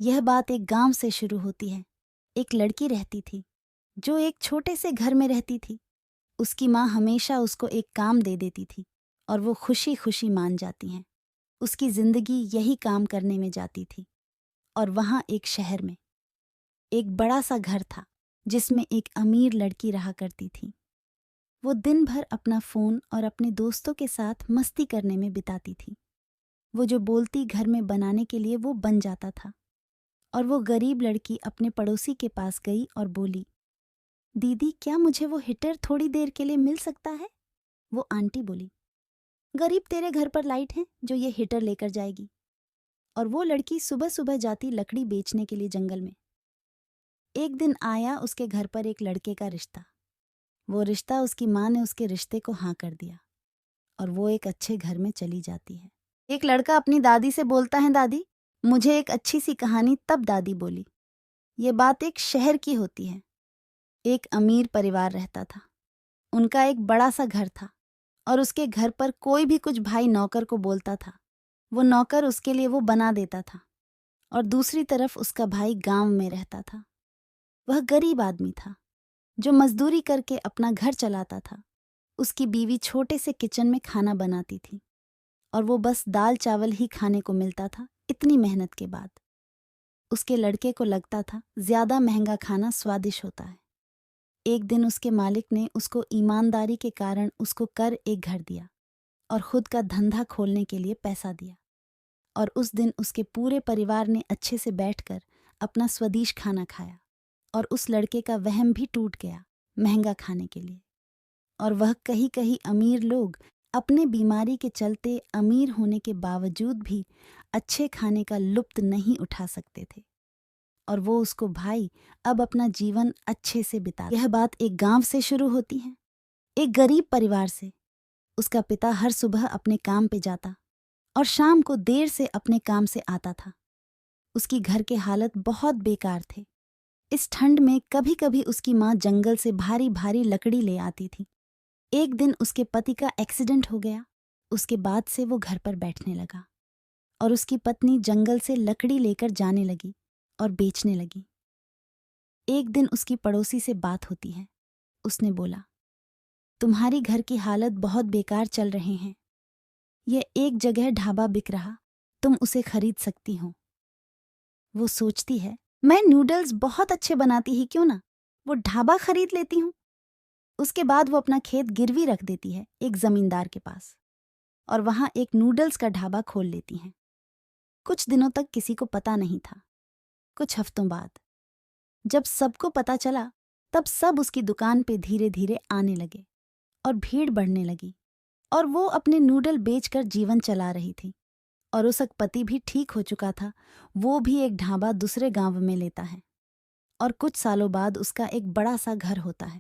यह बात एक गांव से शुरू होती है। एक लड़की रहती थी जो एक छोटे से घर में रहती थी। उसकी माँ हमेशा उसको एक काम दे देती थी और वो खुशी खुशी मान जाती हैं। उसकी जिंदगी यही काम करने में जाती थी। और वहाँ एक शहर में एक बड़ा सा घर था जिसमें एक अमीर लड़की रहा करती थी। वो दिन भर अपना फ़ोन और अपने दोस्तों के साथ मस्ती करने में बिताती थी। वो जो बोलती घर में बनाने के लिए वो बन जाता था। और वो गरीब लड़की अपने पड़ोसी के पास गई और बोली, दीदी क्या मुझे वो हीटर थोड़ी देर के लिए मिल सकता है? वो आंटी बोली, गरीब तेरे घर पर लाइट है जो ये हीटर लेकर जाएगी। और वो लड़की सुबह सुबह जाती लकड़ी बेचने के लिए जंगल में। एक दिन आया उसके घर पर एक लड़के का रिश्ता। वो रिश्ता उसकी माँ ने उसके रिश्ते को हाँ कर दिया और वो एक अच्छे घर में चली जाती है। एक लड़का अपनी दादी से बोलता है, दादी मुझे एक अच्छी सी कहानी। तब दादी बोली, ये बात एक शहर की होती है। एक अमीर परिवार रहता था। उनका एक बड़ा सा घर था और उसके घर पर कोई भी कुछ भाई नौकर को बोलता था, वो नौकर उसके लिए वो बना देता था। और दूसरी तरफ उसका भाई गांव में रहता था। वह गरीब आदमी था जो मजदूरी करके अपना घर चलाता था। उसकी बीवी छोटे से किचन में खाना बनाती थी और वो बस दाल चावल ही खाने को मिलता था इतनी मेहनत के बाद। उसके लड़के को लगता था ज्यादा महंगा खाना स्वादिष्ट होता है। एक दिन उसके मालिक ने उसको ईमानदारी के कारण उसको कर एक घर दिया और खुद का धंधा खोलने के लिए पैसा दिया। और उस दिन उसके पूरे परिवार ने अच्छे से बैठकर अपना स्वदेश खाना खाया। और उस लड़के का वहम भी टूट गया महंगा खाने के लिए। और वह कहीं कहीं अमीर लोग अपने बीमारी के चलते अमीर होने के बावजूद भी अच्छे खाने का लुत्फ नहीं उठा सकते थे। और वो उसको भाई अब अपना जीवन अच्छे से बिता। यह बात एक गांव से शुरू होती है, एक गरीब परिवार से। उसका पिता हर सुबह अपने काम पे जाता और शाम को देर से अपने काम से आता था। उसकी घर के हालत बहुत बेकार थे। इस ठंड में कभी कभी उसकी माँ जंगल से भारी भारी लकड़ी ले आती थी। एक दिन उसके पति का एक्सीडेंट हो गया। उसके बाद से वो घर पर बैठने लगा और उसकी पत्नी जंगल से लकड़ी लेकर जाने लगी और बेचने लगी। एक दिन उसकी पड़ोसी से बात होती है। उसने बोला, तुम्हारी घर की हालत बहुत बेकार चल रहे हैं। यह एक जगह ढाबा बिक रहा, तुम उसे खरीद सकती हो। वो सोचती है, मैं नूडल्स बहुत अच्छे बनाती ही क्यों ना, वो ढाबा खरीद लेती हूँ। उसके बाद वो अपना खेत गिरवी रख देती है एक जमींदार के पास और वहां एक नूडल्स का ढाबा खोल लेती हैं। कुछ दिनों तक किसी को पता नहीं था। कुछ हफ्तों बाद जब सबको पता चला, तब सब उसकी दुकान पे धीरे धीरे आने लगे और भीड़ बढ़ने लगी। और वो अपने नूडल बेचकर जीवन चला रही थी। और उसका पति भी ठीक हो चुका था। वो भी एक ढाबा दूसरे गांव में लेता है और कुछ सालों बाद उसका एक बड़ा सा घर होता है।